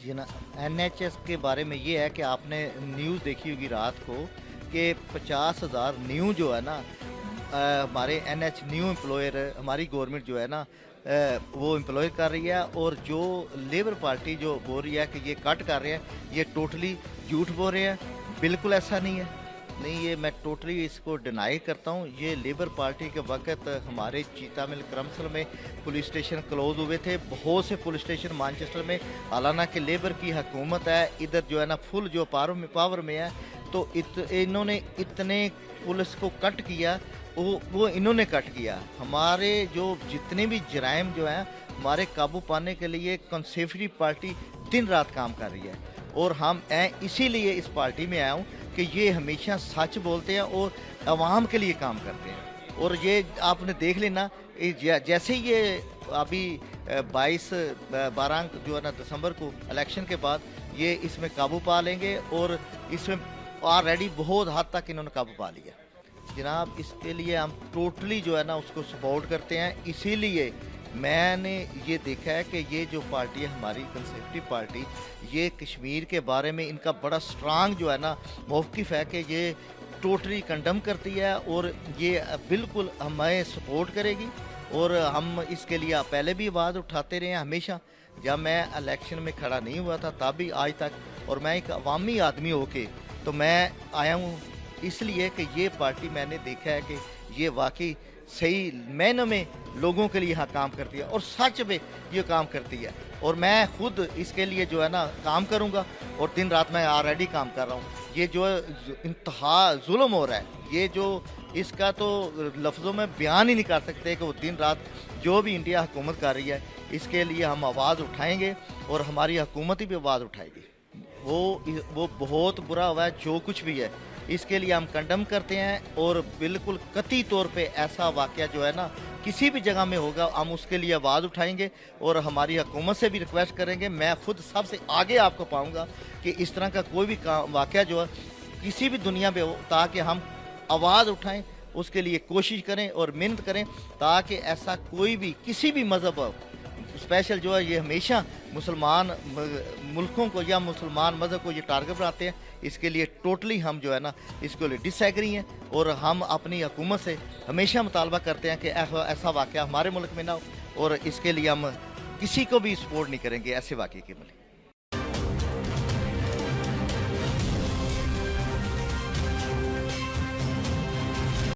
जी ना, एनएचएस के बारे में ये है कि आपने न्यूज़ देखी होगी रात को कि 50,000 न्यू जो है ना हमारे एनएच न्यू एम्प्लॉयर हमारी गवर्नमेंट जो है ना वो एम्प्लॉय कर रही है। और जो लेबर पार्टी जो बोल रही है कि ये कट कर रहे हैं, ये टोटली झूठ बोल रहे हैं। बिल्कुल ऐसा नहीं है। नहीं, ये मैं टोटली इसको डिनाई करता हूँ। ये लेबर पार्टी के वक्त हमारे चीता मिल क्रमसल में पुलिस स्टेशन क्लोज हुए थे, बहुत से पुलिस स्टेशन मानचेस्टर में। हालांकि लेबर की हुकूमत है इधर जो है ना फुल जो पावर में है, तो इन्होंने इतने पुलिस को कट किया, वो इन्होंने कट किया। हमारे जो जितने भी जराइम जो हैं हमारे काबू पाने के लिए कंservative पार्टी दिन रात काम कर रही है। और हम इसीलिए इस पार्टी में आया हूँ कि ये हमेशा सच बोलते हैं और आवाम के लिए काम करते हैं। और ये आपने देख लेना, जैसे ही ये अभी 22-12 जो है ना दिसंबर को इलेक्शन के बाद ये इसमें काबू पा लेंगे। और इसमें ऑलरेडी बहुत हद तक इन्होंने काबू पा लिया जनाब। इसके लिए हम टोटली जो है ना उसको सपोर्ट करते हैं। इसीलिए मैंने ये देखा है कि ये जो पार्टी है हमारी कंservative पार्टी, ये कश्मीर के बारे में इनका बड़ा स्ट्रांग जो है ना मौक़िफ़ है कि ये टोटली कंडम करती है और ये बिल्कुल हमें सपोर्ट करेगी। और हम इसके लिए पहले भी आवाज़ उठाते रहे हैं हमेशा। जब मैं इलेक्शन में खड़ा नहीं हुआ था तब भी आज तक, और मैं एक अवामी आदमी होके तो मैं आया हूँ इसलिए कि ये पार्टी मैंने देखा है कि ये वाकई सही मायने में लोगों के लिए यहाँ काम करती है और सच में ये काम करती है। और मैं खुद इसके लिए जो है ना काम करूँगा और दिन रात मैं ऑलरेडी काम कर रहा हूँ। ये जो इंतहा जुल्म हो रहा है, ये जो इसका तो लफ्ज़ों में बयान ही नहीं कर सकते कि वो दिन रात जो भी इंडिया हुकूमत कर रही है, इसके लिए हम आवाज़ उठाएंगे और हमारी हुकूमत ही भी आवाज़ उठाएगी। वो बहुत बुरा हुआ है जो कुछ भी है, इसके लिए हम कंडम करते हैं। और बिल्कुल कतई तौर पे ऐसा वाक़या जो है ना किसी भी जगह में होगा, हम उसके लिए आवाज़ उठाएंगे और हमारी हुकूमत से भी रिक्वेस्ट करेंगे। मैं खुद सबसे आगे आपको पाऊंगा कि इस तरह का कोई भी वाक़या जो है किसी भी दुनिया में हो, ताकि हम आवाज़ उठाएं, उसके लिए कोशिश करें और मेहनत करें, ताकि ऐसा कोई भी किसी भी मज़हब हो स्पेशल जो है ये हमेशा मुसलमान मुल्कों को या मुसलमान मज़हब को ये टारगेट बनाते हैं। इसके लिए टोटली हम जो है ना इसके लिए डिसएग्री हैं और हम अपनी हुकूमत से हमेशा मुतालबा करते हैं कि ऐसा वाक़या हमारे मुल्क में ना हो। और इसके लिए हम किसी को भी सपोर्ट नहीं करेंगे ऐसे वाक़े के लिए।